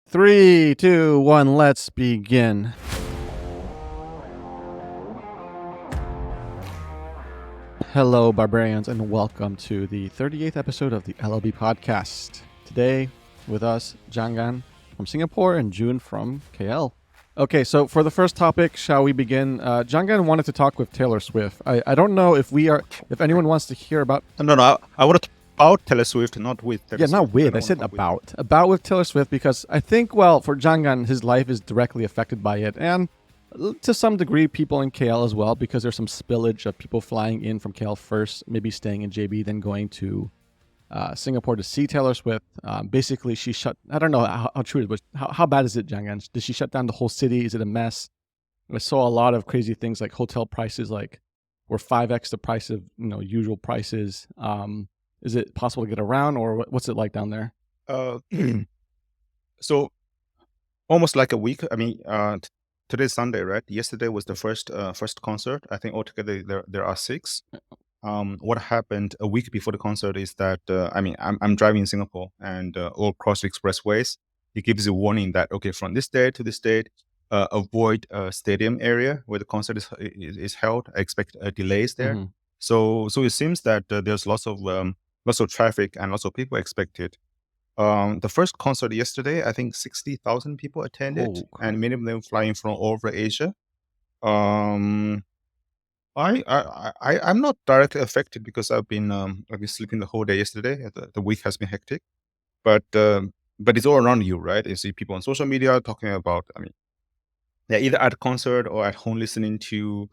Three, two, one, let's begin. Hello, barbarians, and welcome to the 38th episode of the LLB podcast. Today, with us, Jianggan from Singapore and June from KL. Okay, so for the first topic, shall we begin? Jianggan wanted to talk with Taylor Swift. I don't know if anyone wants to hear about... No, I want to talk about Taylor Swift, not with Taylor Swift. Yeah, not with. I said about. About with Taylor Swift because I think, well, for Jianggan, his life is directly affected by it. And to some degree, people in KL as well, because there's some spillage of people flying in from KL first, maybe staying in JB, then going to Singapore to see Taylor Swift. Basically, she shut... I don't know how true it was. How bad is it, Jianggan? Did she shut down the whole city? Is it a mess? I saw a lot of crazy things like hotel prices were 5x the price of usual prices. Is it possible to get around, or what's it like down there? So almost like a week. I mean, today's Sunday, right? Yesterday was the first concert. I think altogether there are 6. What happened a week before the concert is that I'm driving in Singapore, and all across the expressways, it gives you a warning that from this date to this date, avoid stadium area where the concert is held. I expect delays there. Mm-hmm. So it seems that there's lots of traffic and lots of people expected. The first concert yesterday, I think 60,000 people attended, and many of them flying from all over Asia. I'm not directly affected because I've been sleeping the whole day yesterday. The week has been hectic, but it's all around you, right? You see people on social media talking about. They're either at a concert or at home listening to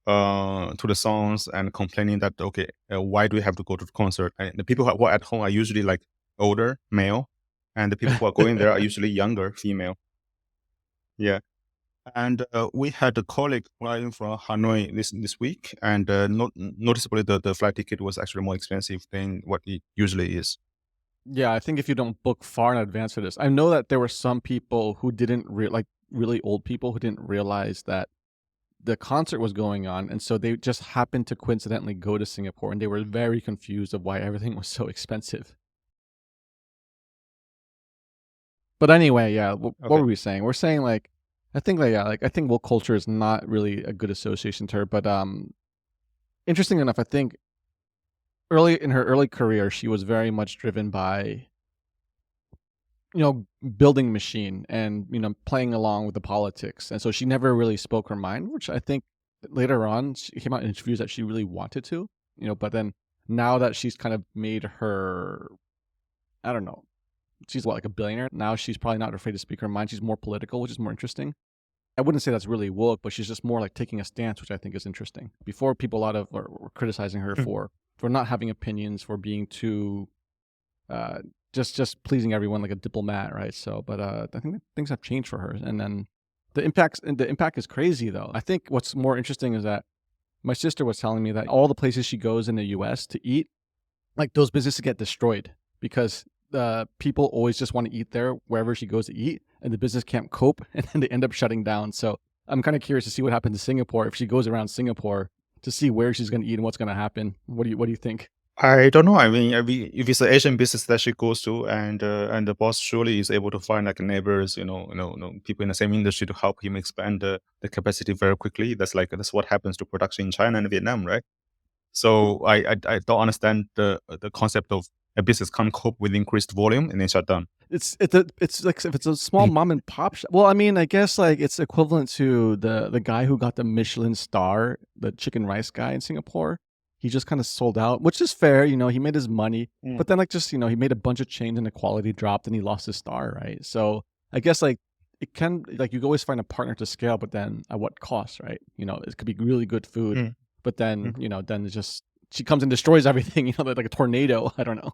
the songs and complaining that why do we have to go to the concert? And the people who are at home are usually like older male, and the people who are going there are usually younger female. Yeah. And we had a colleague flying from Hanoi this week, and noticeably the flight ticket was actually more expensive than what it usually is. Yeah, I think if you don't book far in advance for this, I know that there were some people who didn't really old people who didn't realize that the concert was going on, and so they just happened to coincidentally go to Singapore, and they were very confused of why everything was so expensive. But anyway, yeah, what were we saying? We're saying I think woke culture is not really a good association term, but interesting enough, I think in her early career, she was very much driven by building machine and playing along with the politics, and so she never really spoke her mind, which I think later on she came out in interviews that she really wanted to, but then now that she's kind of made her, I don't know, she's like a billionaire now, she's probably not afraid to speak her mind. She's more political, which is more interesting. I wouldn't say that's really woke, but she's just more like taking a stance, which I think is interesting. Before, people were criticizing her for not having opinions, for being too just pleasing everyone like a diplomat, right? So, but I think that things have changed for her, and then the impact is crazy though. I think what's more interesting is that my sister was telling me that all the places she goes in the U.S. to eat, like those businesses get destroyed because people always just want to eat there wherever she goes to eat, and the business can't cope, and then they end up shutting down. So I'm kind of curious to see what happens in Singapore if she goes around Singapore to see where she's going to eat and what's going to happen. What do you think? I don't know. I mean, if it's an Asian business that she goes to, and the boss surely is able to find like neighbors, people in the same industry to help him expand the capacity very quickly. That's what happens to production in China and Vietnam, right? So I don't understand the concept of a business can't cope with increased volume and then shut down. It's like if it's a small mom and pop shop. Well, I mean, I guess like it's equivalent to the guy who got the Michelin star, the chicken rice guy in Singapore. He just kind of sold out, which is fair. He made his money, but then he made a bunch of change and the quality dropped and he lost his star, right? So I guess it can, you can always find a partner to scale, but then at what cost, right? It could be really good food, but then, then it's just, she comes and destroys everything, like a tornado. I don't know.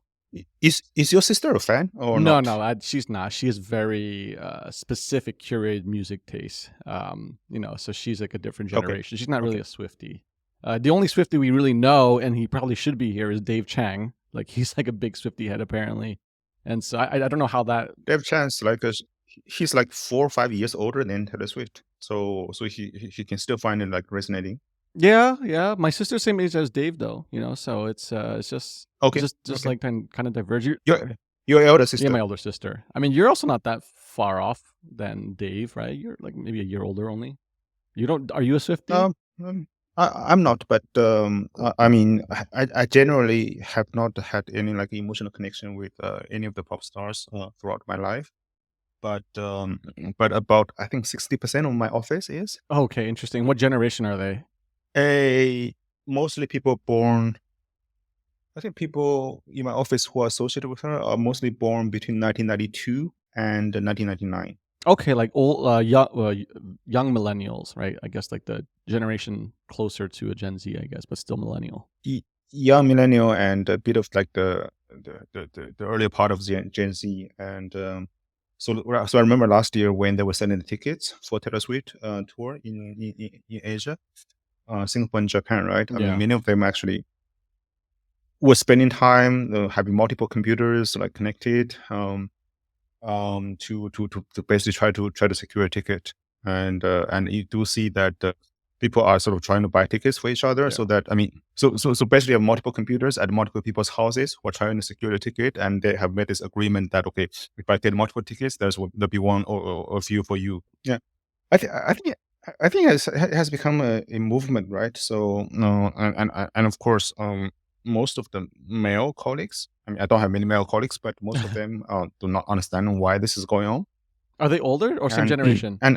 Is your sister a fan or not? No, she's not. She has very specific curated music taste. So she's like a different generation. Okay. She's not really a Swifty. The only Swifty we really know, and he probably should be here, is Dave Chang. Like he's like a big Swifty head apparently, and so I don't know how that. Dave Chang's he's like 4 or 5 years older than Taylor Swift, so he can still find it like resonating. Yeah. My sister's same age as Dave though, so it's just okay, just like kind of diverge. Your elder sister. Yeah, my older sister. I mean, you're also not that far off than Dave, right? You're like maybe a year older only. You don't? Are you a Swifty? Um, I'm not, but I mean, I generally have not had any like emotional connection with any of the pop stars throughout my life. But about I think 60% of my office is Okay, interesting. What generation are they? mostly people born. I think people in my office who are associated with her are mostly born between 1992 and 1999. Okay, like old, young millennials, right? I guess like the generation closer to a Gen Z, I guess, but still millennial. Young millennial and a bit of like the earlier part of Gen Z. And so I remember last year when they were selling the tickets for Taylor Swift tour in Asia, Singapore and Japan, right? I mean, Yeah. many of them actually were spending time having multiple computers like connected to basically try to secure a ticket. And you do see that people are sort of trying to buy tickets for each other, Yeah. so that I mean, so basically, you have multiple computers at multiple people's houses who are trying to secure a ticket, and they have made this agreement that okay, if I get multiple tickets, there'll be one or a few for you. Yeah, I think it has become a movement, right? So no, and of course, most of the male colleagues. I mean, I don't have many male colleagues, but most of them do not understand why this is going on. Are they older or same And generation? and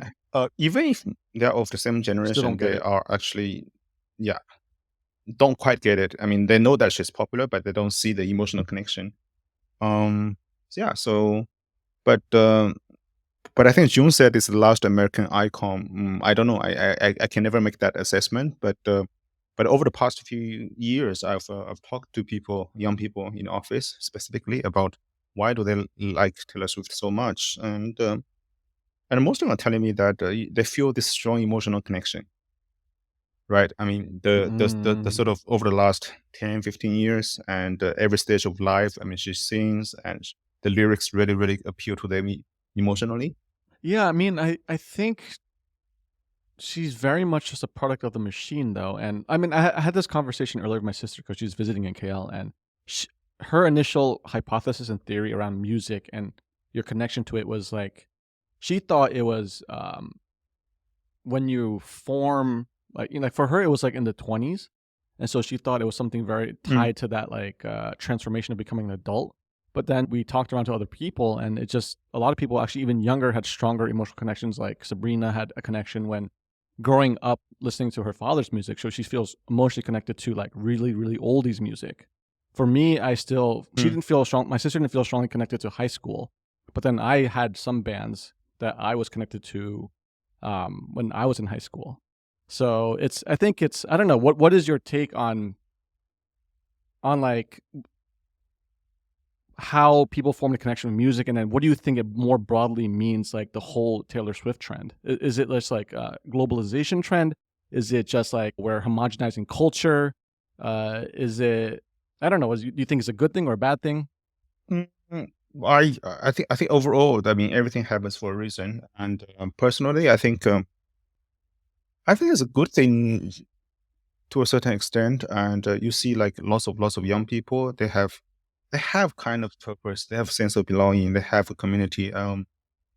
even if they're of the same Still generation, don't get they it. are actually, yeah, don't quite get it. I mean, they know that she's popular, but they don't see the emotional connection. Yeah. So, but but I think June said it's the last American icon. I don't know. I can never make that assessment. But over the past few years, I've talked to people, young people in office specifically about why do they like Taylor Swift so much, and most of them are telling me that they feel this strong emotional connection. Right. I mean, the Mm. sort of over the last 10, 15 years and every stage of life, I mean, she sings and the lyrics really, really appeal to them emotionally. Yeah, I mean, I think she's very much just a product of the machine, though. And I mean, I had this conversation earlier with my sister because she's visiting in KL, and her initial hypothesis and theory around music and your connection to it was like she thought it was when you form, like, you know, for her it was like in the 20s, and so she thought it was something very Mm, tied to that like transformation of becoming an adult. But then we talked around to other people, and it just, a lot of people actually even younger had stronger emotional connections. Like Sabrina had a connection when growing up listening to her father's music, so she feels emotionally connected to like really really oldies music. For me, I still, she mm. didn't feel strong, my sister didn't feel strongly connected to high school, but then I had some bands that I was connected to when I was in high school. So it's, I think it's, I don't know, what is your take on like how people form a connection with music, and then what do you think it more broadly means, like the whole Taylor Swift trend? Is it just like a globalization trend? Is it just like we're homogenizing culture? Is it, I don't know, do you think it's a good thing or a bad thing? Mm, mm. I think overall, I mean, everything happens for a reason. And personally, I think it's a good thing to a certain extent. And you see, like lots of young people, they have kind of purpose. They have a sense of belonging. They have a community.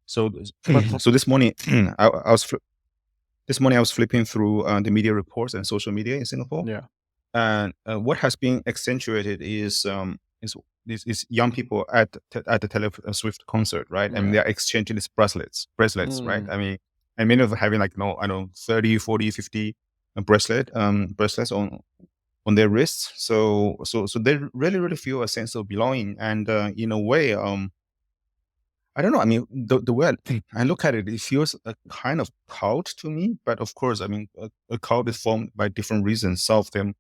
So But so this morning, I was this morning I was flipping through the media reports and social media in Singapore. yeah. And what has been accentuated is young people at the Taylor Swift concert, right? I mean, Yeah. they're exchanging these bracelets, right? Mm. I mean, and many of them having like, no, I don't know, 30, 40, 50 bracelets on their wrists. So they really, really feel a sense of belonging. And in a way, I don't know. I mean, the way I look at it, it feels a kind of cult to me. But of course, I mean, a cult is formed by different reasons. Some of them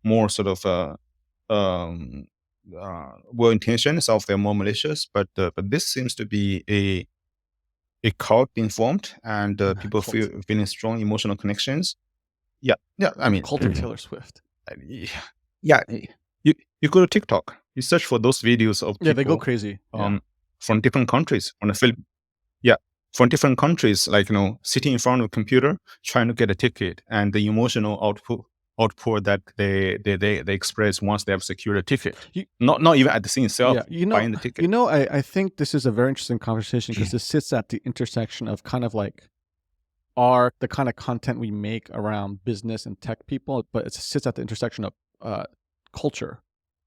more sort of um, well intentioned, some of them more malicious. But this seems to be a cult being formed, and people Cult. feeling strong emotional connections. Yeah, yeah. I mean, Cult of Taylor Swift. yeah, yeah. You go to TikTok, you search for those videos of Yeah, they go people crazy. Yeah. um from different countries on the film. Yeah, from different countries, like, sitting in front of a computer, trying to get a ticket, and the emotional output. output that they express once they have secured a ticket. You- Not even at the scene itself, yeah, buying the ticket. I think this is a very interesting conversation because this sits at the intersection of kind of like the kind of content we make around business and tech people, but it sits at the intersection of culture,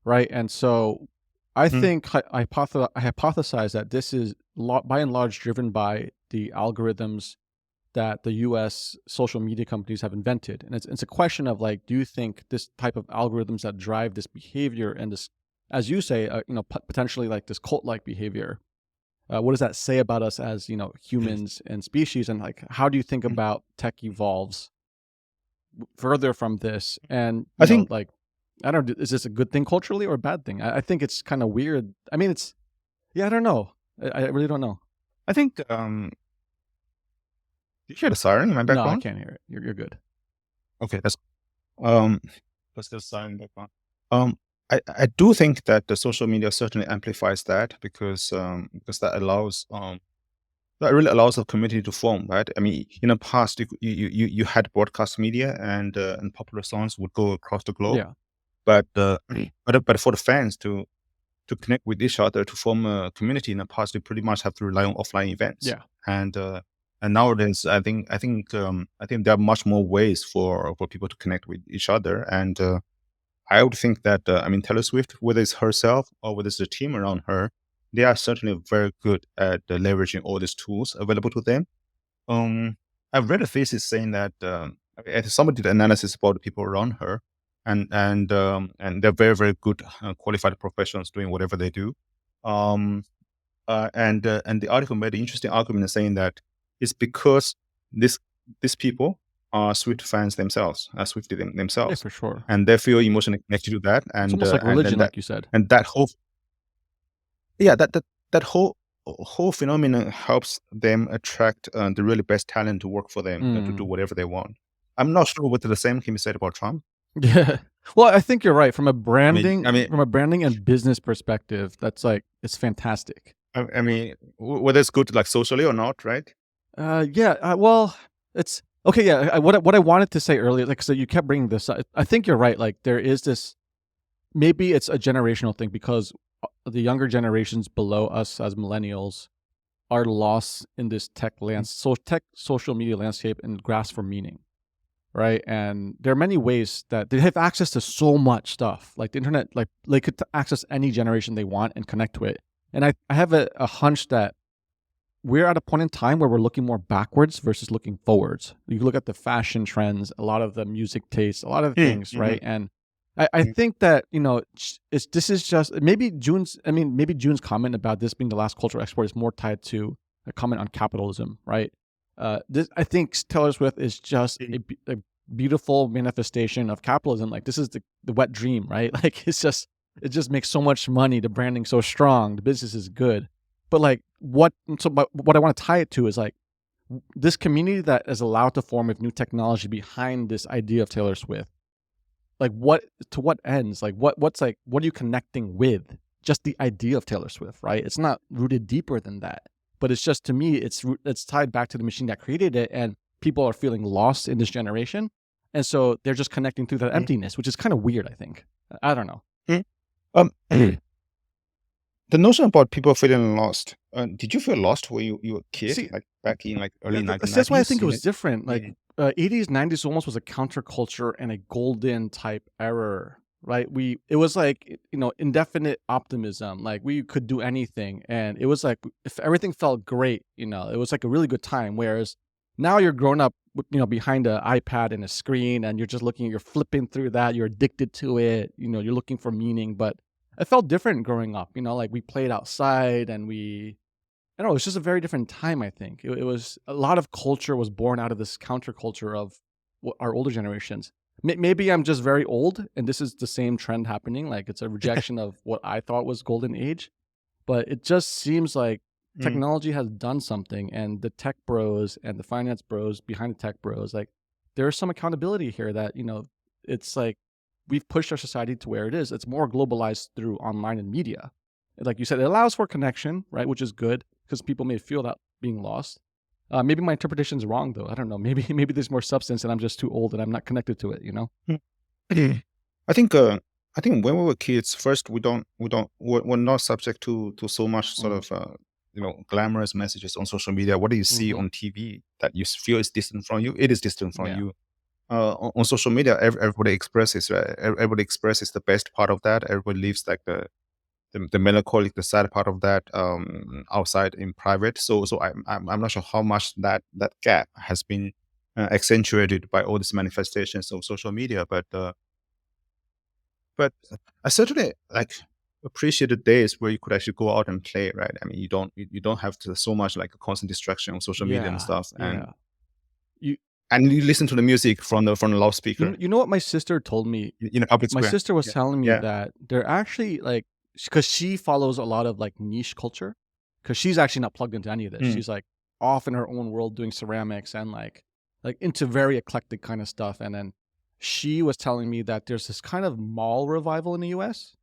right? And so I think I hypothesize that this is by and large driven by the algorithms that the U.S. social media companies have invented, and it's a question of like, do you think this type of algorithms that drive this behavior and this, as you say, potentially like this cult-like behavior, what does that say about us as humans and species, and like how do you think about tech evolves further from this? And I think like, I don't know, is this a good thing culturally or a bad thing? I think it's kind of weird. I mean, I don't know. I really don't know. I think did you hear the siren in my No, I background? can't hear it. You're good. Okay, that's the siren in the background. I do think that the social media certainly amplifies that because that allows that really allows a community to form, right? I mean, in the past, you had broadcast media and popular songs would go across the globe, Yeah. but for the fans to connect with each other to form a community in the past, they pretty much have to rely on offline events. Yeah. And nowadays, I think there are much more ways for people to connect with each other. And I would think that Taylor Swift, whether it's herself or whether it's the team around her, they are certainly very good at leveraging all these tools available to them. I've read a thesis saying that somebody did analysis about the people around her, and they're very, very good, qualified professionals doing whatever they do. And the article made an interesting argument in saying that it's because these people are Swift fans themselves, are Swifty Yeah, themselves, for sure. and they feel emotionally connected to that, It's and almost like religion, like you said. and that whole that whole phenomenon helps them attract the really best talent to work for them, to do whatever they want. I'm not sure whether the same can be said about Trump. Yeah. Well, I think you're right. From a I mean, branding and business perspective, that's like, it's fantastic. I mean, whether it's good like socially or not, right? Yeah. Well, it's okay. Yeah. What I wanted to say earlier, like, so you kept bringing this up. I think you're right. Like, there is this. Maybe it's a generational thing because the younger generations below us as millennials are lost in this social media landscape and grasp for meaning, right? And there are many ways that they have access to so much stuff, like the internet. Like, they could access any generation they want and connect to it. And I have a hunch that we're at a point in time where we're looking more backwards versus looking forwards. You look at the fashion trends, a lot of the music tastes, a lot of the things, right? And I think that this is just maybe June's comment about this being the last cultural export is more tied to a comment on capitalism, right? I think Taylor Swift is just a beautiful manifestation of capitalism. Like, this is the wet dream, right? Like, it just makes so much money. The branding's so strong. The business is good. But like, what I want to tie it to is like this community that is allowed to form with new technology behind this idea of Taylor Swift. Like, what ends? Like, what are you connecting with? Just the idea of Taylor Swift, right? It's not rooted deeper than that. But it's just, to me, it's tied back to the machine that created it, and people are feeling lost in this generation, and so they're just connecting through that emptiness, which is kind of weird. I think. I don't know. The notion about people feeling lost. Did you feel lost when you were a kid, See, like back in like early 1990s? That's why I think it was different. Like, 80s, 90s almost was a counterculture and a golden type era, right? It was like, indefinite optimism. Like, we could do anything. And it was like, if everything felt great, it was like a really good time. Whereas now you're grown up, behind an iPad and a screen, and you're just you're flipping through that. You're addicted to it. You're looking for meaning. But it felt different growing up. Like, we played outside and I don't know, it's just a very different time, I think. It was a lot of culture was born out of this counterculture of our older generations. Maybe I'm just very old and this is the same trend happening. Like, it's a rejection of what I thought was golden age. But it just seems like technology has done something, and the tech bros and the finance bros behind the tech bros, like, there's some accountability here that, it's like we've pushed our society to where it is. It's more globalized through online and media. Like you said, it allows for connection, right? Which is good, because people may feel that being lost. Maybe my interpretation is wrong, though. I don't know. Maybe there's more substance, and I'm just too old, and I'm not connected to it. I think I think when we were kids, first we're not subject to so much sort Mm, of glamorous messages on social media. What do you see mhm. on TV that you feel is distant from you? It is distant from Yeah. you. On social media, everybody expresses, right? Everybody expresses the best part of that. Everybody leaves like the melancholic, the sad part of that outside in private. So I'm not sure how much that gap has been accentuated by all these manifestations of social media, but I certainly like appreciate the days where you could actually go out and play, right? I mean, you don't have to so much like a constant distraction on social media and Yeah. stuff, Yeah. You and you listen to the music from the loudspeaker you know what my sister told me? in a public My square. sister was Yeah, telling me yeah. that they're actually like, because she follows a lot of like niche culture, because she's actually not plugged into any of this. Mm, She's like off in her own world doing ceramics and like into very eclectic kind of stuff. And then she was telling me that there's this kind of mall revival in the US,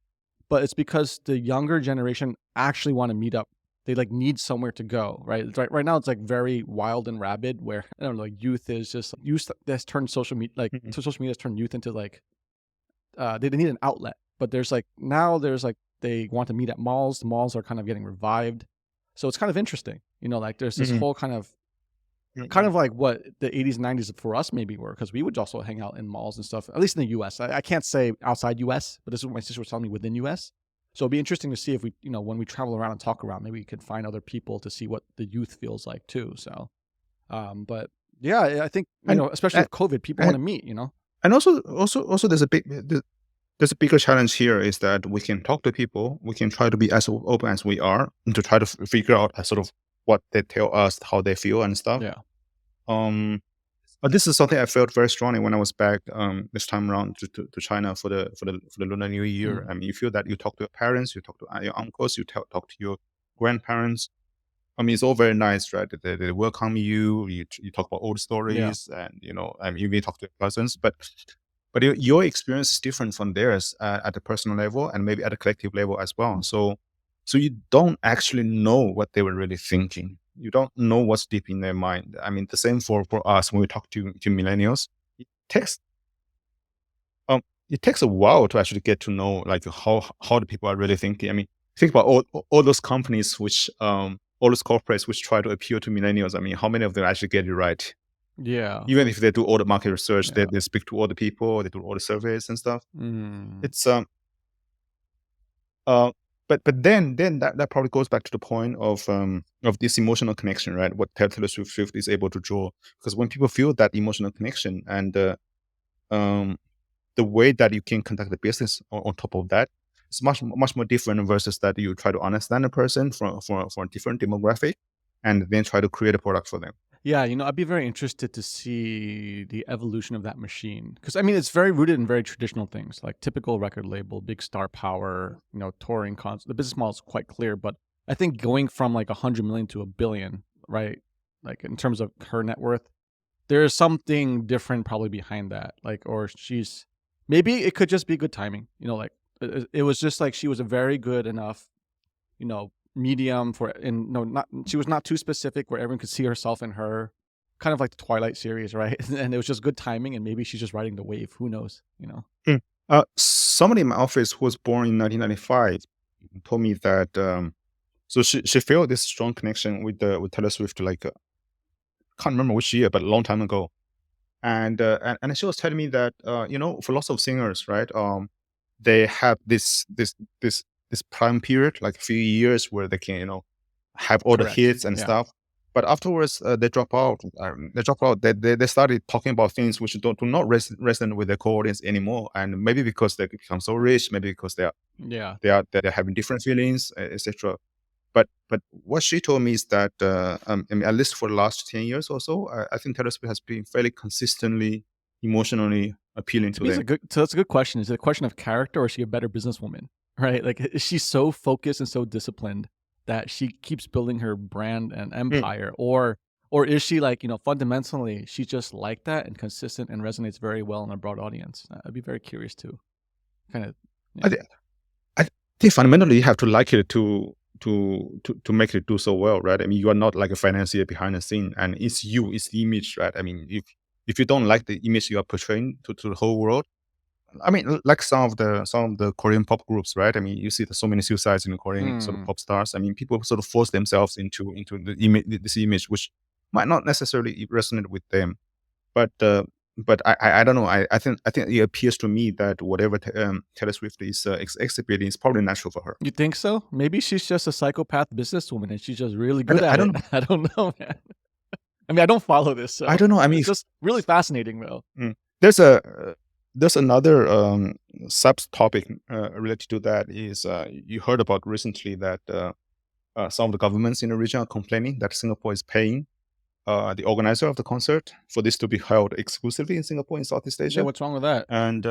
but it's because the younger generation actually want to meet up. They like need somewhere to go, right? Right now it's like very wild and rabid where I don't know, like youth is just youth that's turned social media like mm, social media has turned youth into like they need an outlet. But there's like now there's like they want to meet at malls. The malls are kind of getting revived. So it's kind of interesting. Like there's this mm, whole mm, kind mm, of like what the 80s, 90s for us maybe were, because we would also hang out in malls and stuff, at least in the US. I can't say outside US, but this is what my sister was telling me within US. So it'd be interesting to see if we, when we travel around and talk around, maybe we could find other people to see what the youth feels like too. So, but yeah, I think, and especially and with COVID, people want and to meet. and also there's a bigger challenge here is that we can talk to people, we can try to be as open as we are, and to try to figure out sort of what they tell us, how they feel and stuff. Yeah. Um, but this is something I felt very strongly when I was back this time around to China for the Lunar New Year. Mm. I mean, you feel that you talk to your parents, you talk to your uncles, talk to your grandparents. I mean, it's all very nice, right? They welcome you. You talk about old Yeah. stories, and I mean, you may talk to your cousins, but your experience is different from theirs at the personal level and maybe at a collective level as well. So you don't actually know what they were really thinking. You don't know what's deep in their mind. I mean, the same for us when we talk to millennials. It takes it takes a while to actually get to know like how the people are really thinking. I mean, think about all those companies which all those corporates which try to appeal to millennials. I mean, how many of them actually get it right? Yeah. Even if they do all the market research, Yeah. they speak to all the people, they do all the surveys and stuff. Mm. It's uh but then that probably goes back to the point of this emotional connection, right? What Taylor Swift is able to draw. Because when people feel that emotional connection and um the way that you can conduct the business on top of that, it's much more different versus that you try to understand a person from a different demographic and then try to create a product for them. Yeah, I'd be very interested to see the evolution of that machine, because I mean, it's very rooted in very traditional things, like typical record label, big star power, touring cons. The business model is quite clear, but I think going from like 100 million to 1 billion, right? Like in terms of her net worth, there is something different probably behind that. Like, or she's maybe it could just be good timing. Like it was just like she was a very good enough medium for and no not she was not too specific where everyone could see herself in her, kind of like the Twilight series, right? And it was just good timing, and maybe she's just riding the wave, who knows. Mm. Somebody in my office who was born in 1995 told me that so she felt this strong connection with Taylor Swift like can't remember which year, but a long time ago. And she was telling me that for lots of singers, right? They have this prime period, like a few years where they can have all the Correct. hits and Yeah. stuff. But afterwards, they drop out. They drop out. They started talking about things which do not resonate with their core audience anymore. And maybe because they become so rich, maybe because Yeah. they're having different feelings, etc. But what she told me is that I mean, at least for the last 10 years or so, I think Taylor Swift has been fairly consistently emotionally appealing To to me, them. that's a good question. Is it a question of character, or is she a better businesswoman? Right? Like, is she so focused and so disciplined that she keeps building her brand and Mm. empire, or is she like, fundamentally she's just like that and consistent and resonates very well in a broad audience? I'd be very curious to kind of, I, yeah. thi- I think fundamentally you have to like it to make it do so well, right? I mean, you are not like a financier behind the scene, and it's you, it's the image, right? I mean, if you don't like the image you are portraying to the whole world, I mean, like some of the Korean pop groups, right? I mean, you see there's so many suicides in the Korean sort of Hmm. pop stars. I mean, people sort of force themselves into this image, which might not necessarily resonate with them. But I don't know. I think it appears to me that whatever Taylor Swift is exhibiting is probably natural for her. You think so? Maybe she's just a psychopath businthwoman and she's just really good I at it. don't I don't know, man. I mean, I don't follow this, I so don't know. I mean, it's just really fascinating, though. mm, there's a there's another subtopic related to that is you heard about recently that some of the governments in the region are complaining that Singapore is paying the organizer of the concert for this to be held exclusively in Singapore in Southeast Yeah, Asia. what's wrong with that? And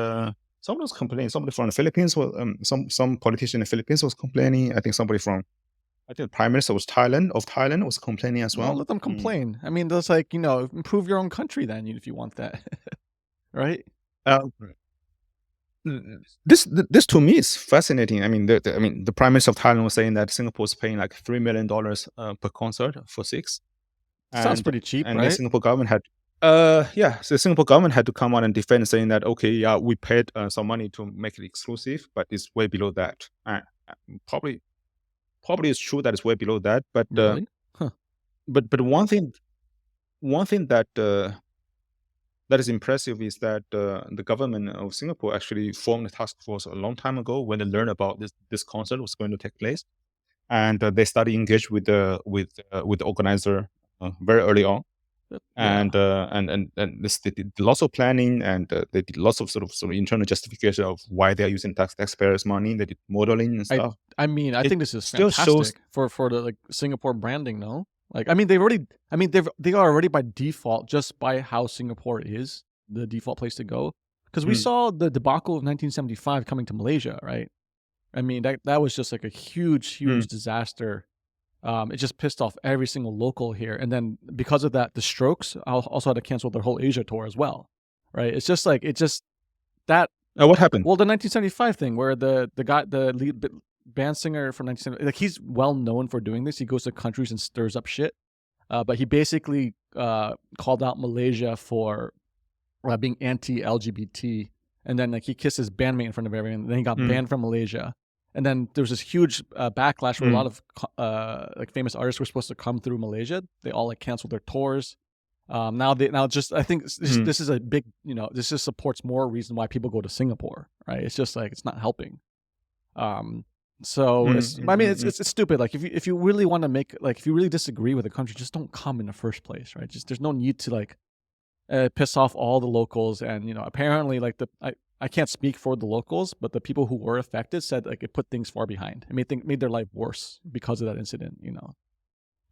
some of those complaining, somebody from the Philippines, some politician in the Philippines was complaining. I think somebody from, I think the prime minister was Thailand was complaining as Well, well. let them complain. I mean, that's like, improve your own country then if you want that, right? Uh, this to me is fascinating. I mean, the prime minister of Thailand was saying that Singapore is paying like $3 million per concert for six, Sounds and pretty cheap, the right? Singapore government had yeah, so the Singapore government had to come out and defend, saying that okay, yeah, we paid some money to make it exclusive, but it's way below that. Probably probably it's true that it's way below that, Really? Huh. but one thing that that is impressive is that the government of Singapore actually formed a task force a long time ago when they learned about this concert was going to take place, and they started engaged with the organizer very early on, Yeah. and this, they did lots of planning, and they did lots of sort of internal justification of why they are using taxpayers' money. They did modeling and I stuff. I mean, I It think this is still shows. fantastic for the like Singapore branding, no? Like, I mean, they've already. I mean, they are already by default, just by how Singapore is the default place to go. Because we Mm, saw the debacle of 1975 coming to Malaysia, right? I mean, that was just like a huge, mm, huge disaster. It just pissed off every single local here, and then because of that, the Strokes also had to cancel their whole Asia tour as well, right? It's just like that. what happened? Well, the 1975 thing, where the guy, the lead band singer from 1970, like he's well known for doing this. He goes to countries and stirs up shit. But he basically called out Malaysia for being anti-LGBT, and then like he kissed his bandmate in front of everyone. And then he got Mm, banned from Malaysia, and then there was this huge backlash where a mm, lot of like famous artists were supposed to come through Malaysia. They all like canceled their tours. Now just I think mm, this is a big this just supports more reason why people go to Singapore, right? It's just like it's not helping. Um, so mm, it's mm, I mean mm, mm. it's stupid. Like if you really want to make like if you really disagree with a country, just don't come in the first place, right? Just there's no need to like piss off all the locals. And apparently like I can't speak for the locals, but the people who were affected said like it put things far behind. It made their life worse because of that incident.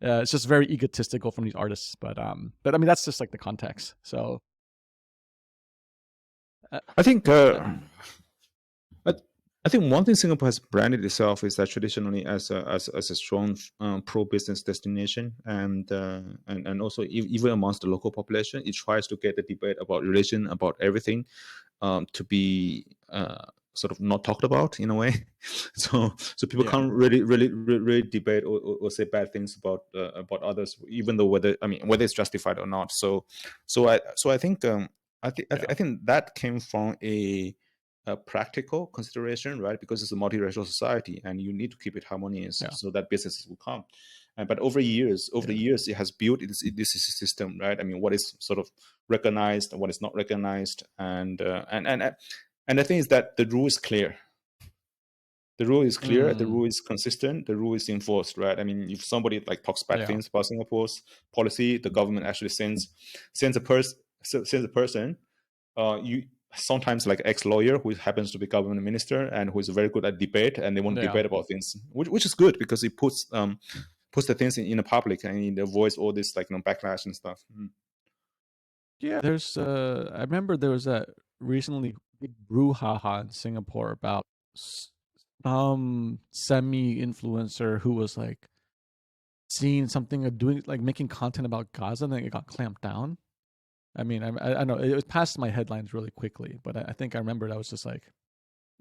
It's just very egotistical from these artists, but I mean that's just like the context. So uh, I think yeah, I, I think one thing Singapore has branded itself is that traditionally as a strong pro business destination, and also even amongst the local population, it tries to get the debate about religion, about everything, to be sort of not talked about in a way. So people yeah, can't really debate or say bad things about others, even though whether it's justified or not. So I think yeah, I think that came from a practical consideration, right? Because it's a multiracial society, and you need to keep it harmonious yeah, so that businesses will come. But over the yeah. years, it has built this system, right? I mean, what is sort of recognized and what is not recognized, and the thing is that the rule is clear. The rule is clear. The Mm, rule is consistent. The rule is enforced, right? I mean, if somebody like talks bad yeah. things about Singapore's policy, the government actually sends a person. You sometimes like ex-lawyer who happens to be government minister and who is very good at debate, and they want to Yeah. debate about things, which is good because it puts the things in the public, and it avoids all this like backlash and stuff. Mm. Yeah, there's I remember there was a recently big brouhaha in Singapore about some semi-influencer who was like seeing something or doing like making content about Gaza, and then it got clamped down. I mean, I know it was past my headlines really quickly, but I think I remember that was just like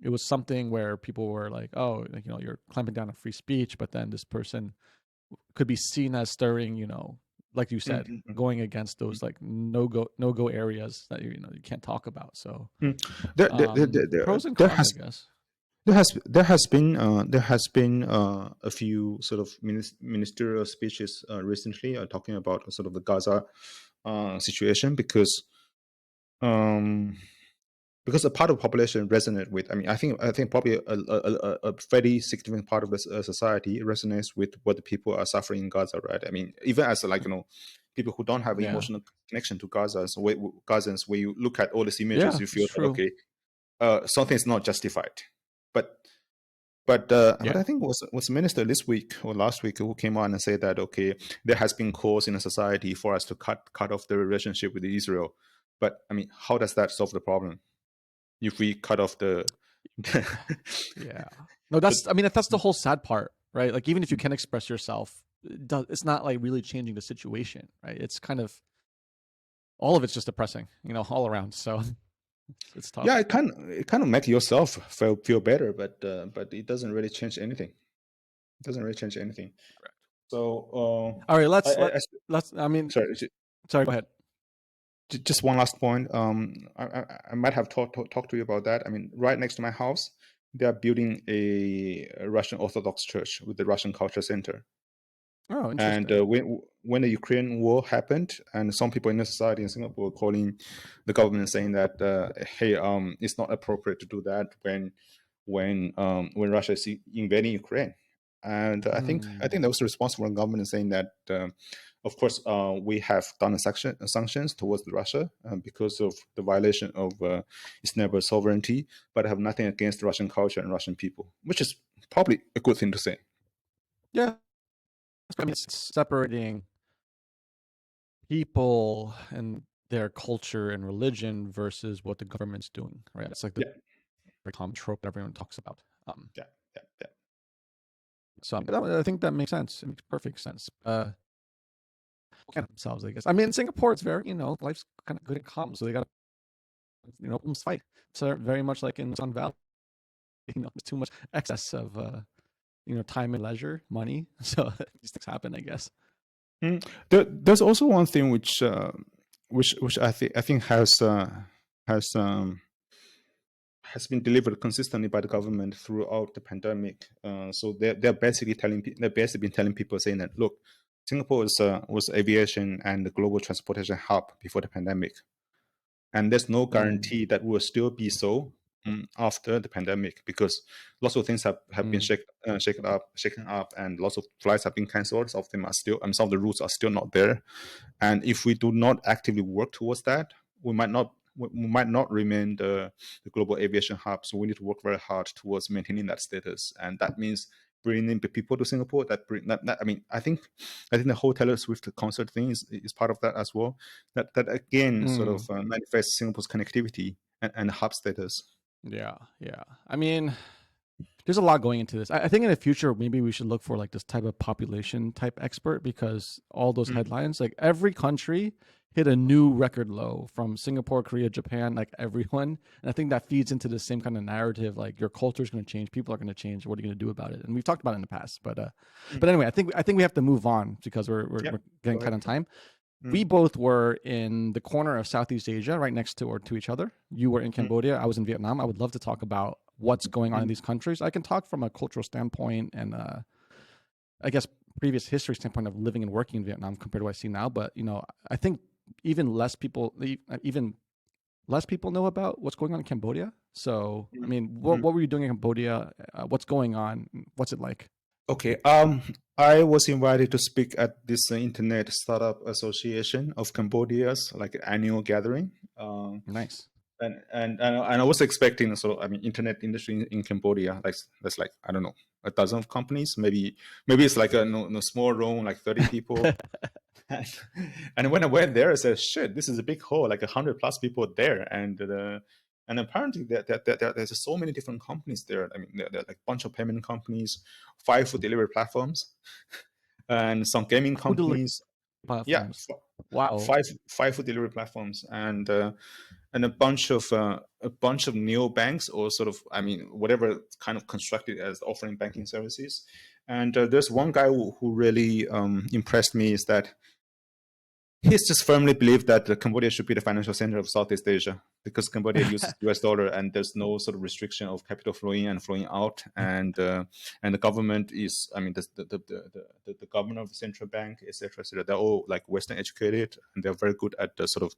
it was something where people were like, oh, like, you're clamping down on free speech, but then this person could be seen as stirring, like you said, Mhm. going against those like no go areas that you can't talk about. So Mm. There, there, there, there, there pros and there cons, I has guess. there has been a few sort of ministerial speeches recently talking about sort of the Gaza situation um, because a part of the population resonate with. I mean, I think probably a very significant part of the society resonates with what the people are suffering in Gaza, right? I mean, even as like people who don't have an Yeah, emotional connection to Gaza, so Gazans, where you look at all these images, yeah, you it's feel that true. okay, something is not justified. But I Yeah, think was a minister this week or last week who came on and said that okay, there has been cause in a society for us to cut off the relationship with Israel. But I mean, how does that solve the problem if we cut off the yeah. No, the I mean, that's the whole sad part, right? Like, even if you can express yourself, it's not like really changing the situation, right? It's kind of all of it's just depressing, all around. So it's yeah, tough. it kind of make yourself feel better, but it doesn't really change anything. It doesn't really change anything. So All right, I, I, I let's. I mean, sorry, sorry. Go ahead. just one last point. I might have talked to you about that. I mean, right next to my house, they are building a Russian Orthodox church with the Russian Culture Center. Oh, And interesting. when the Ukraine war happened, and some people in the society in Singapore were calling the government saying that, hey, it's not appropriate to do that when Russia is invading Ukraine. And I think Hmm. that was the response from the government saying that, of course, we have done sanctions towards Russia because of the violation of its neighbor sovereignty, but have nothing against Russian culture and Russian people, which is probably a good thing to say. Yeah, I mean, it's separating people and their culture and religion versus what the government's doing, right? It's like the Yeah, very common trope that everyone talks about. yeah, yeah, yeah. So I think that makes sense. It makes perfect sense. Themselves, I guess. I mean, in Singapore, it's very, life's kind of good and calm, so they got to, almost fight. So very much like in Sun Valley, there's too much excess of, time and leisure, money. So these things happen, I guess. There's also one thing which I think has has been delivered consistently by the government throughout the pandemic. So they're basically been telling people saying that look, Singapore was aviation and the global transportation hub before the pandemic, and there's no Mm, guarantee that will still be so after the pandemic because lots of things have been mm, shaken up, and lots of flights have been cancelled. Some of them are still, and some of the routes are still not there. And if we do not actively work towards that, we might not remain the global aviation hub. So we need to work very hard towards maintaining that status, and that means bringing the people to Singapore. I mean, I think the whole Taylor Swift concert thing is part of that as well. That again sort of mm. manifests Singapore's connectivity and hub status. Yeah, yeah. I mean, there's a lot going into this. I think in the future, maybe we should look for like this type of population type expert because all those Mm, headlines, like every country hit a new record low from Singapore, Korea, Japan, like everyone. And I think that feeds into the same kind of narrative. Like your culture is going to change, people are going to change. What are you going to do about it? And we've talked about it in the past, but mm. anyway, I think we have to move on because Yeah, we're go getting ahead. kind of time. Mm, We both were in the corner of Southeast Asia, right next to or to each other. You were in mm, Cambodia. I was in Vietnam. I would love to talk about what's going on in mm. these countries. I can talk from a cultural standpoint and I guess previous history standpoint of living and working in Vietnam compared to what I see now. But I think even less people know about what's going on in Cambodia. So, I Mm, mean, what mm. what were you doing in Cambodia? What's going on? What's it like? Okay. I was invited to speak at this Internet Startup Association of Cambodia's like annual gathering. Nice. And I was expecting, so I mean, internet industry in Cambodia, like that's like I don't know, a dozen of companies, maybe it's like a no small room, like 30 people. And when I went there, I said, "Shit, this is a big hall, like 100+ people there." And apparently there's so many different companies there. I mean, there are like a bunch of payment companies, 5 food delivery platforms, and some gaming Food delivery companies. Yeah, platforms. Wow. five food delivery platforms, and a bunch of neobanks, or sort of, I mean, whatever kind of constructed as offering banking services. And there's one guy who really impressed me, is that He's just firmly believed that Cambodia should be the financial center of Southeast Asia because Cambodia uses US dollar and there's no sort of restriction of capital flowing and flowing out. And the government is, I mean, the governor of the central bank, etc., etc. They're all like Western educated and they're very good at the sort of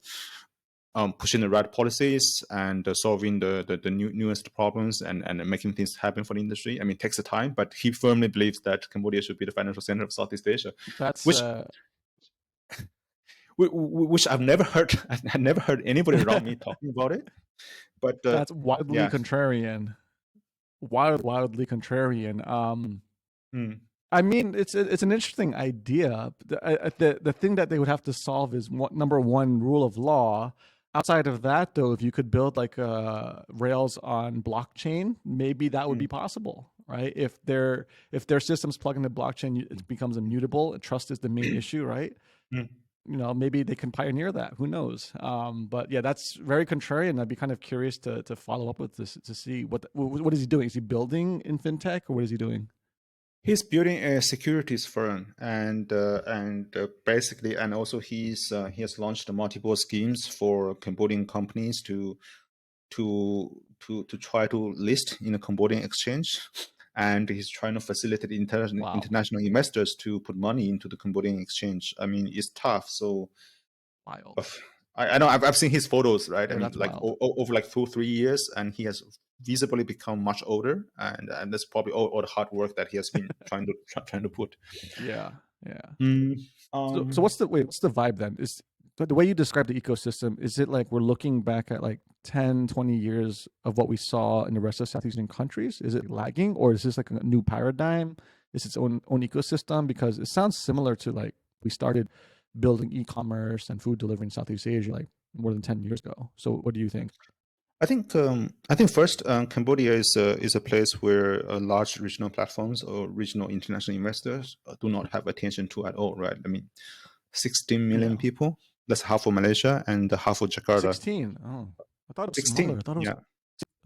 pushing the right policies and solving the newest problems and making things happen for the industry. I mean, it takes a time, but he firmly believes that Cambodia should be the financial center of Southeast Asia, That's which I've never heard. I've never heard anybody around me talking about it. But that's wildly yeah. contrarian. Wildly contrarian. I mean, it's an interesting idea. The thing that they would have to solve is number one, rule of law. Outside of that, though, if you could build like rails on blockchain, maybe that would be possible, right? If their systems plug into blockchain, it becomes immutable. Trust is the main issue, right? You know, maybe they can pioneer that. Who knows? But yeah, that's very contrarian. I'd be kind of curious to follow up with this to see what is he doing? Is he building in fintech, or what is he doing? He's building a securities firm, and basically, and also he has launched multiple schemes for Cambodian companies to try to list in a Cambodian exchange, and he's trying to facilitate international investors to put money into the Cambodian exchange. I mean, it's tough. So, wild. I know I've seen his photos, right? Yeah, I mean, like over like 2-3 years, and he has visibly become much older, and that's probably all the hard work that he has been trying to put. Yeah. So what's the vibe then? Is the way you describe the ecosystem, is it like we're looking back at like 10, 20 years of what we saw in the rest of Southeast Asian countries? Is it lagging, or is this like a new paradigm? Is its own ecosystem? Because it sounds similar to like we started building e-commerce and food delivery in Southeast Asia like more than 10 years ago. So what do you think? I think first, Cambodia is a place where large regional platforms or regional international investors do not have attention to at all, right? I mean, 16 million people. That's half of Malaysia and half of Jakarta. 16. Oh, I thought it was 16. smaller. I thought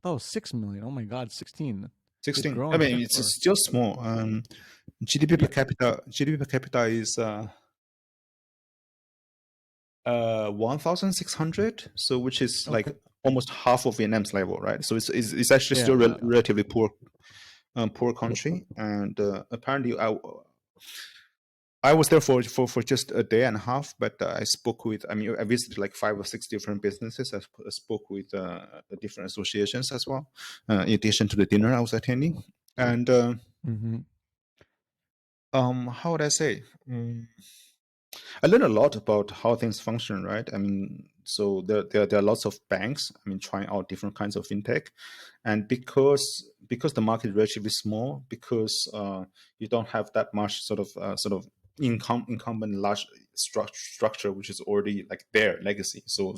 it was 6 million. Oh my God, 16. 16. I mean, it's still small. GDP per capita is 1,600. So which is like almost half of Vietnam's level, right? So it's actually still relatively poor country. And apparently, I was there for just a day and a half, but I visited like 5 or 6 different businesses. I spoke with different associations as well, in addition to the dinner I was attending. And how would I say? I learned a lot about how things function, right? I mean, so there are lots of banks, I mean, trying out different kinds of fintech. And because the market is relatively small, because you don't have that much sort of incumbent large structure, which is already like their legacy. So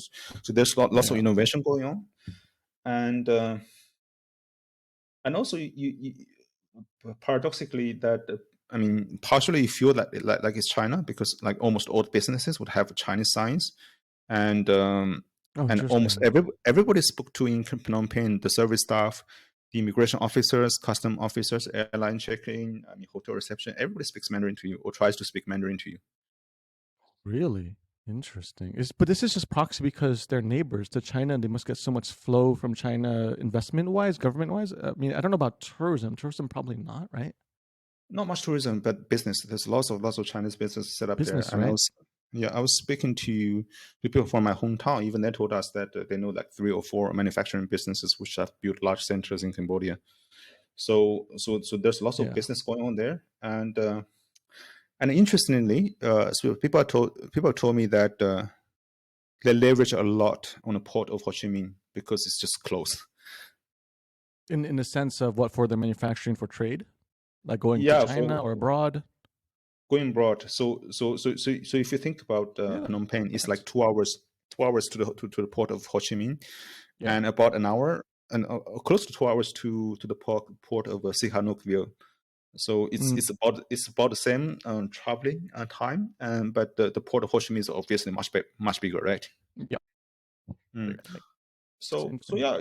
there's lots of innovation going on. And also you paradoxically that I mean, partially you feel like it's China because like almost all the businesses would have Chinese signs, and almost everybody spoke to in Phnom Penh, the service staff, the immigration officers, custom officers, airline check-in, I mean, hotel reception. Everybody speaks Mandarin to you or tries to speak Mandarin to you. Really interesting. But this is just proxy because they're neighbors to China and they must get so much flow from China investment-wise, government-wise. I mean, I don't know about tourism. Tourism probably not, right? Not much tourism, but business. There's lots of Chinese business set up there. Right? I was speaking to people from my hometown. Even they told us that they know like 3 or 4 manufacturing businesses which have built large centers in Cambodia. So there's lots of business going on there, and interestingly, so people told me that they leverage a lot on the port of Ho Chi Minh because it's just close. In the sense of what, for the manufacturing for trade, like going to China or abroad. Going abroad. So if you think about Phnom Penh, it's like 2 hours to the port of Ho Chi Minh, and about an hour and close to 2 hours to the port of Sihanoukville. So it's about the same traveling time, but the port of Ho Chi Minh is obviously much bigger, right? Yeah. So yeah,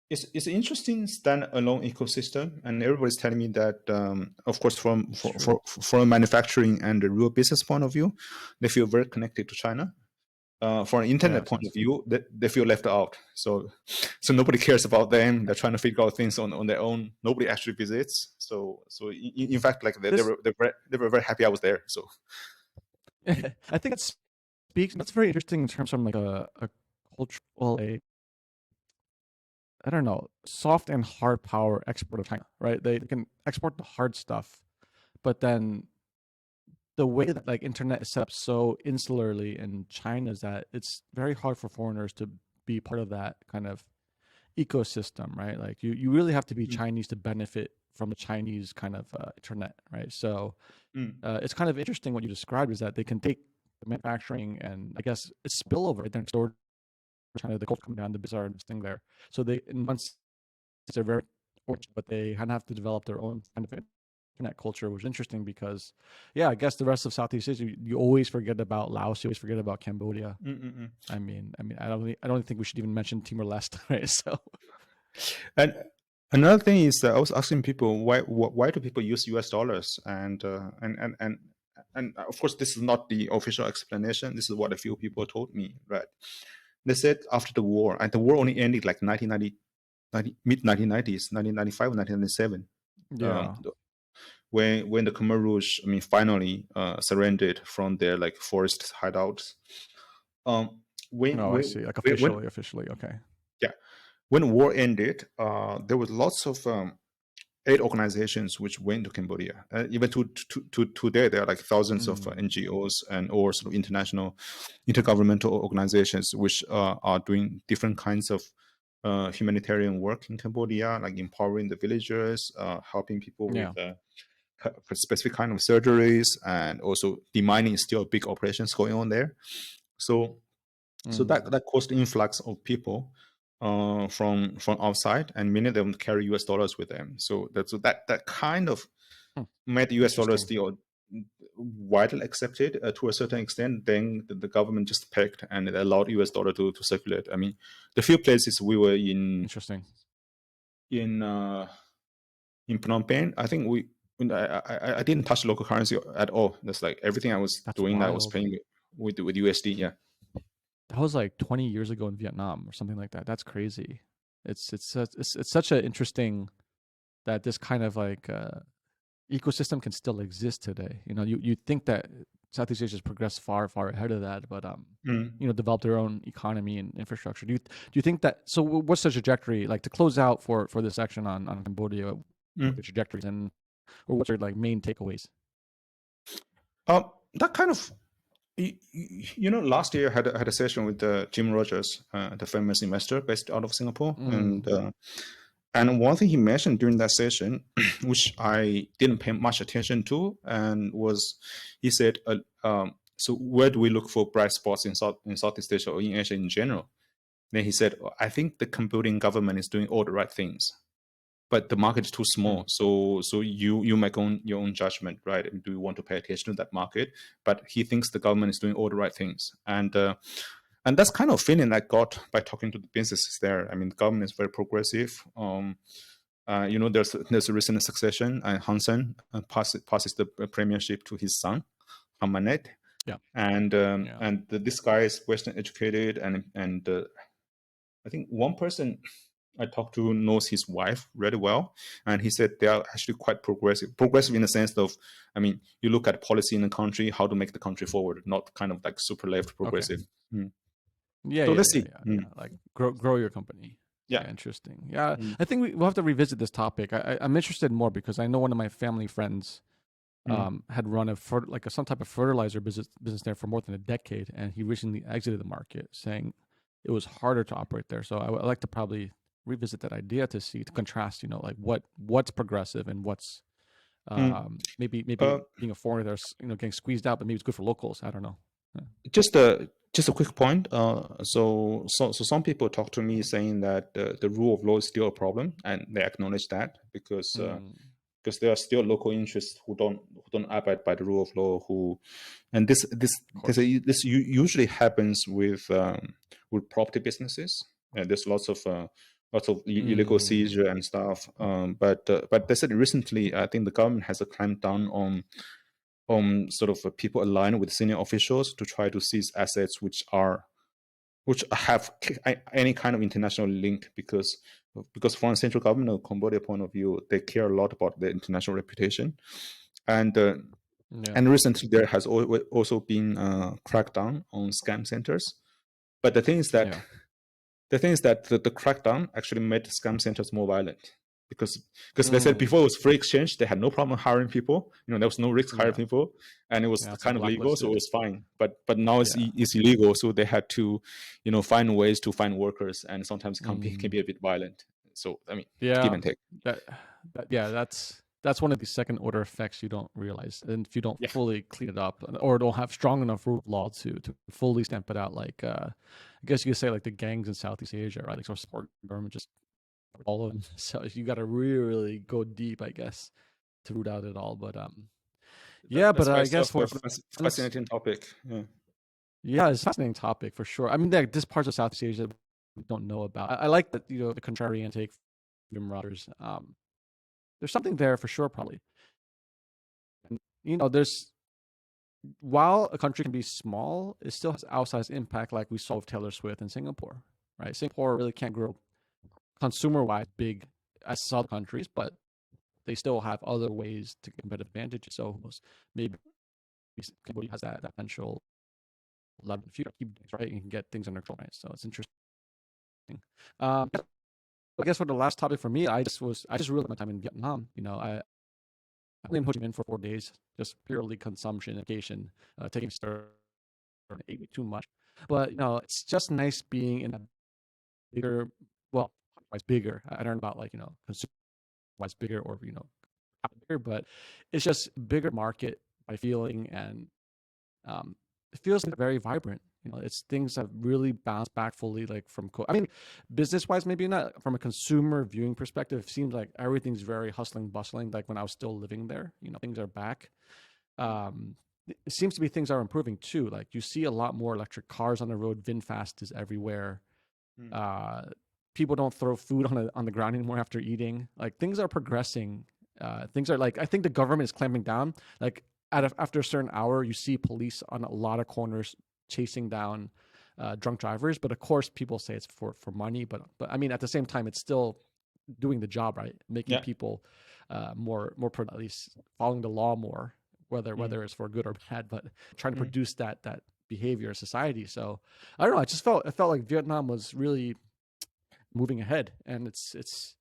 it's an interesting standalone ecosystem, and everybody's telling me that, of course, It's true. from a manufacturing and a real business point of view, they feel very connected to China. For an internet Yes. point of view, they feel left out. So nobody cares about them. They're trying to figure out things on their own. Nobody actually visits. So in fact, like This they were very happy I was there. So I think it speaks. That's very interesting in terms from like a cultural, I don't know, soft and hard power export of China, right? They can export the hard stuff, but then the way that like internet is set up so insularly in China is that it's very hard for foreigners to be part of that kind of ecosystem, right? Like you really have to be mm, Chinese to benefit from the Chinese kind of internet, right? So mm, it's kind of interesting what you described is that they can take the manufacturing and I guess it's spillover right there next door to China, the culture coming down, the bizarre thing there. So they, in one sense, they're very fortunate, but they kind of have to develop their own kind of internet culture, which is interesting because, yeah, I guess the rest of Southeast Asia, you always forget about Laos, you always forget about Cambodia. mm, mm, mm. I don't think we should even mention Timor Leste, right? So, And another thing is that I was asking people why do people use US dollars, and of course this is not the official explanation. This is what a few people told me, right? They said after the war, and the war only ended like 1990, mid 1990s, 1995 or 1997. yeah. When the Khmer Rouge, I mean, finally surrendered from their like forest hideouts. Um, when Oh, I when see. Like when officially. Okay. yeah, when war ended, there was lots of aid organizations which went to Cambodia. Even to today, there are like thousands of Mm, NGOs and or sort of international intergovernmental organizations which are doing different kinds of humanitarian work in Cambodia, like empowering the villagers, helping people with yeah. specific kind of surgeries, and also demining is still big operations going on there. So Mm, that caused influx of people from outside, and many of them carry US dollars with them. So that kind of hmm, made US dollars interesting. still widely accepted to a certain extent. Then the government just pegged and it allowed US dollar to circulate. I mean, the few places we were Interesting. in uh, in Phnom Penh, I think I didn't touch local currency at all. That's like everything I was That's doing, I was wild. paying with USD. Yeah. That was like 20 years ago in Vietnam or something like that. That's crazy. It's such an interesting that this kind of like ecosystem can still exist today. You know, you think that Southeast Asia has progressed far ahead of that, but Mm, you know, developed their own economy and infrastructure. Do you think that? So, what's the trajectory like to close out for this section on Cambodia? What the mm. trajectories and or what's your like main takeaways? That kind of last year I had a session with Jim Rogers, the famous investor based out of Singapore, Mm, and one thing he mentioned during that session, which I didn't pay much attention to, and was he said, "So where do we look for bright spots in Southeast Asia or in Asia in general?" Then he said, "I think the Cambodian government is doing all the right things, but the market is too mm, small. So you make your own judgment, right? Do you want to pay attention to that market?" But he thinks the government is doing all the right things, and that's kind of feeling I got by talking to the businesses there. I mean, the government is very progressive. There's a recent succession, and Han Sen passes the premiership to his son, Hamanet, yeah, and yeah. this guy is Western educated, and I think one person I talked to knows his wife really well, and he said they are actually quite progressive. Progressive in the sense of, I mean, you look at policy in the country, how to make the country forward, not kind of like super left Okay. progressive. Mm. Yeah, So yeah, let's yeah, see. yeah, Mm. yeah. Like grow your company. Yeah. Yeah, interesting. Yeah, Mm. I think we'll have to revisit this topic. I'm interested more because I know one of my family friends Mm. had run some type of fertilizer business there for more than a decade, and he recently exited the market, saying it was harder to operate there. So I would like to probably revisit that idea to see to contrast, you know, like what's progressive and what's Mm. maybe Uh, being a foreigner there's you know getting squeezed out, but maybe it's good for locals. I don't know. Yeah. just a quick point. So some people talk to me saying that the rule of law is still a problem, and they acknowledge that Mm, because there are still local interests who don't abide by the rule of law. And of course. this usually happens with property businesses. There's lots of lots of illegal seizure and stuff. But they said recently, I think the government has a clampdown on sort of people aligned with senior officials to try to seize assets which have any kind of international link, because from a central government of Cambodia point of view, they care a lot about their international reputation, and recently there has also been crackdown on scam centers. But the thing is that the crackdown actually made scam centers more violent, because they said before it was free exchange, they had no problem hiring people. There was no risk hiring people, and it was kind of legal, so it was fine. But now it's illegal, so they had to, find ways to find workers, and sometimes can be a bit violent. So I mean, give and take. That's one of the second order effects you don't realize, and if you don't fully clean it up or don't have strong enough rule of law to fully stamp it out, like I guess you could say like the gangs in Southeast Asia, right? Like, sort of support government just all of them. So you got to really go deep, I guess, to root out it all. But That's I guess for fascinating topic. Yeah, it's a fascinating topic for sure. I mean, this parts of Southeast Asia we don't know about. I like that, the contrarian take from Rogers. There's something there for sure, probably. And, there's, while a country can be small, it still has outsized impact, like we saw with Taylor Swift in Singapore, right? Singapore really can't grow consumer-wise big as other countries, but they still have other ways to get competitive advantages. So maybe Cambodia has that potential level in the future, keep things right, and can get things under control, right? So it's interesting. I guess for the last topic for me, I just really like my time in Vietnam. I lived in Ho Chi Minh for 4 days, just purely consumption, vacation, taking stir, ate way too much. But it's just nice being in a bigger, well, bigger. I don't know about consumer-wise bigger or bigger, but it's just bigger market by feeling, and it feels very vibrant. It's things have really bounced back fully, like from I mean, business-wise, maybe not. From a consumer viewing perspective, it seems like everything's very hustling, bustling. Like when I was still living there, things are back. It seems to be things are improving too. Like you see a lot more electric cars on the road. VinFast is everywhere. People don't throw food on the ground anymore after eating. Like things are progressing. Things are like, I think the government is clamping down. Like after a certain hour, you see police on a lot of corners chasing down drunk drivers. But of course, people say it's for money. But I mean, at the same time, it's still doing the job, right? Making people more at least following the law more, whether it's for good or bad, but trying to produce that behavior in society. So I don't know. It felt like Vietnam was really moving ahead, and it's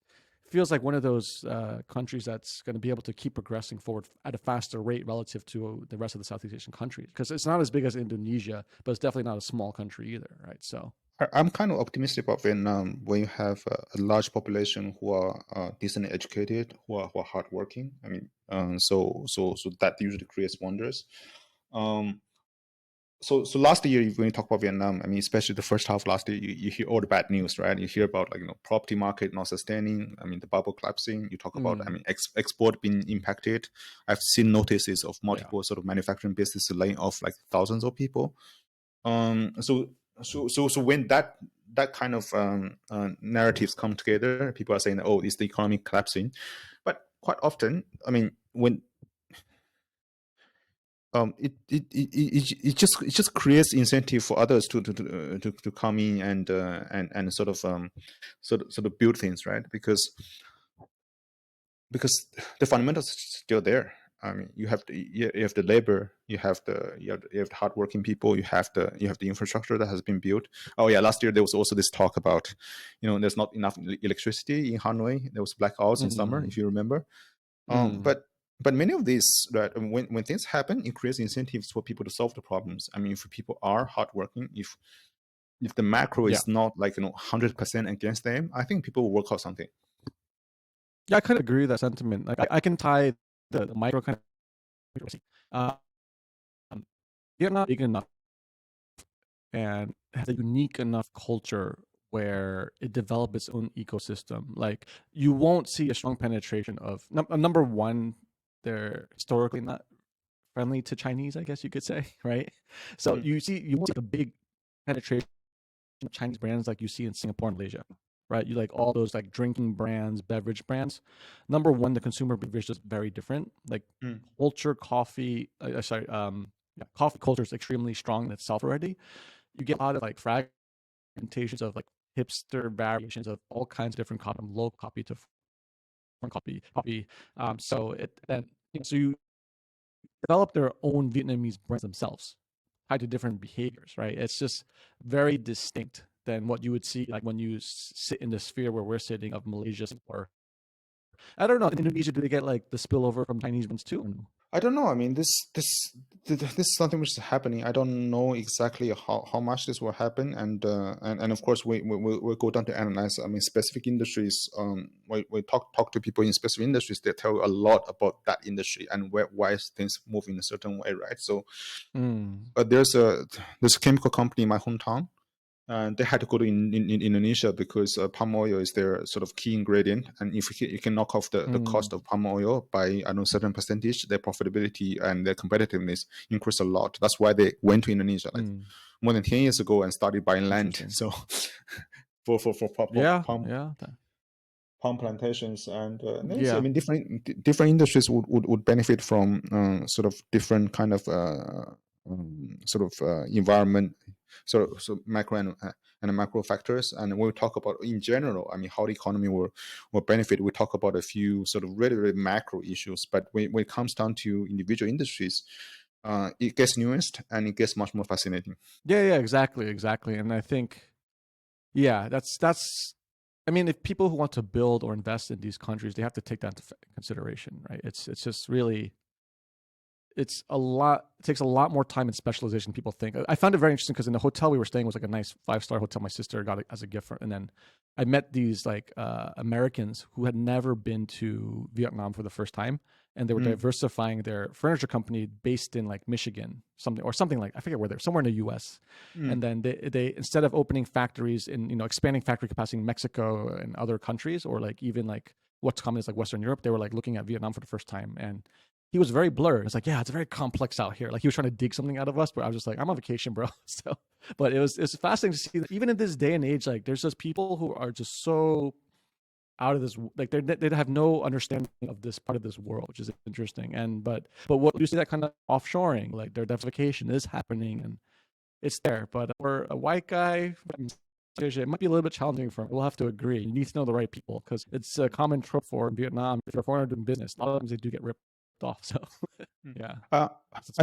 feels like one of those countries that's going to be able to keep progressing forward at a faster rate relative to the rest of the Southeast Asian countries, because it's not as big as Indonesia, but it's definitely not a small country either, right? So I'm kind of optimistic about Vietnam when you have a large population who are decently educated, who are hardworking. I mean, so that usually creates wonders. So last year, when you talk about Vietnam, I mean, especially the first half of last year, you hear all the bad news, right? You hear about property market not sustaining. I mean, the bubble collapsing. You talk about export being impacted. I've seen notices of multiple sort of manufacturing businesses laying off like thousands of people. So when that kind of narratives come together, people are saying, "Oh, is the economy collapsing?" But quite often, I mean, when it just creates incentive for others to come in and sort of build things, right? Because the fundamentals are still there. I mean, you have the labor, you have the hardworking people, you have the infrastructure that has been built. Oh yeah, last year there was also this talk about, there's not enough electricity in Hanoi. There was blackouts in summer, if you remember. But many of these, right, when things happen, it creates incentives for people to solve the problems. I mean, if people are hardworking, if the macro is not 100% against them, I think people will work out something. Yeah, I could agree with that sentiment. Like I can tie the micro kind of Vietnam big enough and has a unique enough culture where it develops its own ecosystem. Like you won't see a strong penetration of number one, they're historically not friendly to Chinese, I guess you could say, right? So you won't see the big penetration of Chinese brands like you see in Singapore and Malaysia. right? You like all those like drinking brands, beverage brands. Number one, the consumer behavior is just very different. Like Mm. culture, coffee, yeah, coffee culture is extremely strong in itself already. You get a lot of like fragmentations of like hipster variations of all kinds of different coffee, from low coffee to foreign coffee. So it then so you develop their own Vietnamese brands themselves, tied to different behaviors, right? It's just very distinct than what you would see like when you sit in the sphere where we're sitting of Malaysia or I don't know. In Indonesia, do they get like the spillover from Chinese ones too? I don't know. I mean, this is something which is happening. I don't know exactly how much this will happen, and of course we go down to analyze. I mean, specific industries. We talk to people in specific industries. They tell you a lot about that industry and why things move in a certain way, right? So, there's a chemical company in my hometown. And they had to go to in Indonesia because palm oil is their sort of key ingredient. And if you can knock off the cost of palm oil by, I don't know, certain percentage, their profitability and their competitiveness increase a lot. That's why they went to Indonesia like more than 10 years ago and started buying land. So for Yeah, palm yeah, palm plantations and I yeah. mean different industries would benefit from sort of different kind of environment, so macro and macro factors. And when we talk about in general, I mean, how the economy will benefit, we talk about a few sort of really macro issues. But when it comes down to individual industries, it gets nuanced and it gets much more fascinating. Yeah, exactly. And I think, yeah, that's. I mean, if people who want to build or invest in these countries, they have to take that into consideration, right? It's just really, it's a lot. It takes a lot more time and specialization than people think. I found it very interesting because in the hotel we were staying was like a nice 5-star hotel. My sister got it as a gift, and then I met these like Americans who had never been to Vietnam for the first time, and they were diversifying their furniture company based in like Michigan, something like I forget where they're somewhere in the U.S. And then they instead of opening factories in expanding factory capacity in Mexico and other countries, or like even like what's common is like Western Europe, they were like looking at Vietnam for the first time. And he was very blurred. It's like, yeah, it's very complex out here. Like he was trying to dig something out of us, but I was just like, I'm on vacation, bro. So, but it's fascinating to see that even in this day and age, like there's just people who are just so out of this, like they have no understanding of this part of this world, which is interesting. And but what you see that kind of offshoring, like their diversification is happening and it's there. But for a white guy, it might be a little bit challenging for him. We'll have to agree. You need to know the right people because it's a common trope for Vietnam. If you're a foreigner doing business, a lot of times they do get ripped off. So yeah, I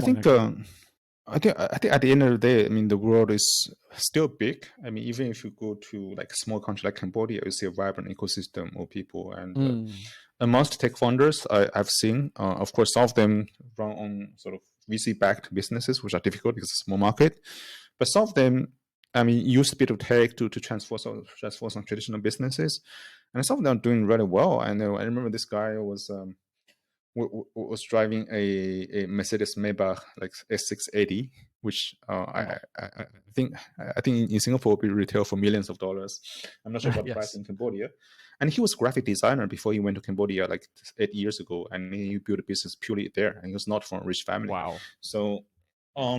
think at the end of the day, I mean, the world is still big. I mean, even if you go to like a small country like Cambodia, you see a vibrant ecosystem of people. And amongst tech founders, I've seen, of course, some of them run on sort of VC-backed businesses, which are difficult because it's a small market. But some of them, I mean, use a bit of tech to transfer some traditional businesses. And some of them are doing really well. I know. I remember this guy was driving a Mercedes Maybach like S680, which I think in Singapore will be retail for millions of dollars. I'm not sure about the price in Cambodia. And he was a graphic designer before he went to Cambodia like 8 years ago, and he built a business purely there. And he was not from a rich family. Wow. So there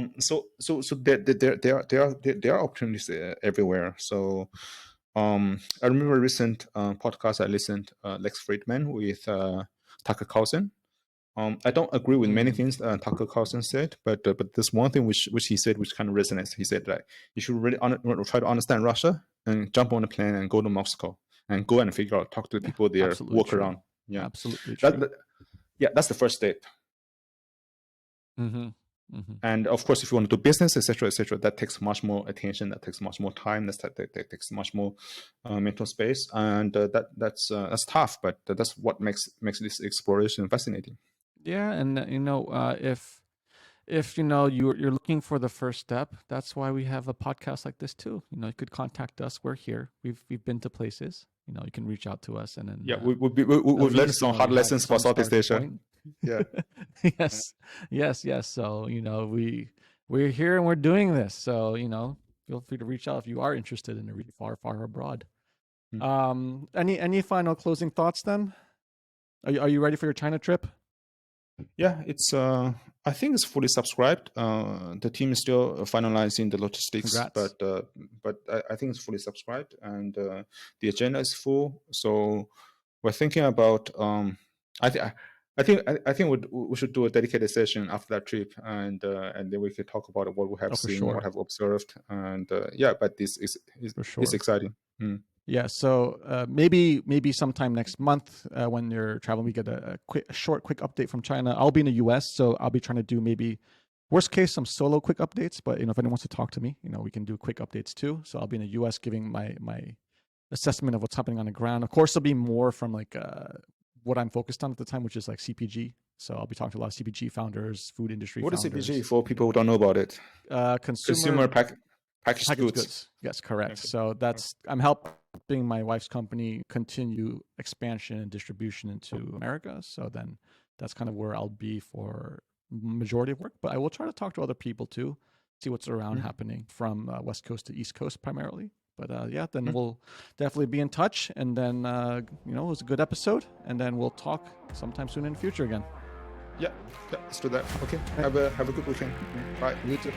are opportunities everywhere. So I remember a recent podcast I listened, Lex Friedman with Tucker Carlson. I don't agree with many things Tucker Carlson said, but there's one thing which he said which kind of resonates. He said like you should really try to understand Russia and jump on a plane and go to Moscow and go and figure out, talk to the people there, walk true. around. Yeah, absolutely true. That's the first step. And of course, if you want to do business, etc., that takes much more attention. That takes much more time. That takes much more mental space, and that's tough. But that's what makes this exploration fascinating. Yeah, and if you're looking for the first step, that's why we have a podcast like this too. You could contact us. We're here. We've been to places. You can reach out to us, and then we've learned some hard lessons for Southeast Asia. Yeah. yes. So we're here and we're doing this. So feel free to reach out if you are interested in a really far abroad. Any final closing thoughts then? Are you ready for your China trip? Yeah, it's I think it's fully subscribed. The team is still finalizing the logistics, Congrats. but I think it's fully subscribed, and the agenda is full. So we're thinking about I think. I think we should do a dedicated session after that trip, and then we can talk about what we have Oh, for seen, what sure. have observed, and yeah. But this is For it's sure. exciting. Mm. Yeah, so maybe sometime next month when you're traveling, we get a short, quick update from China. I'll be in the U.S., so I'll be trying to do maybe worst case some solo quick updates. But if anyone wants to talk to me, we can do quick updates too. So I'll be in the U.S. giving my assessment of what's happening on the ground. Of course, there'll be more from like what I'm focused on at the time, which is like CPG. So I'll be talking to a lot of CPG founders, food industry What is founders. CPG for people who don't know about it? Consumer Packaged goods. goods. Yes, correct. Okay. So I'm helping my wife's company continue expansion and distribution into America. So then that's kind of where I'll be for majority of work. But I will try to talk to other people too, see what's around happening from West Coast to East Coast primarily. But yeah, then we'll definitely be in touch. And then it was a good episode. And then we'll talk sometime soon in the future again. Yeah, let's do that. Okay. Have a good weekend. Bye. You too.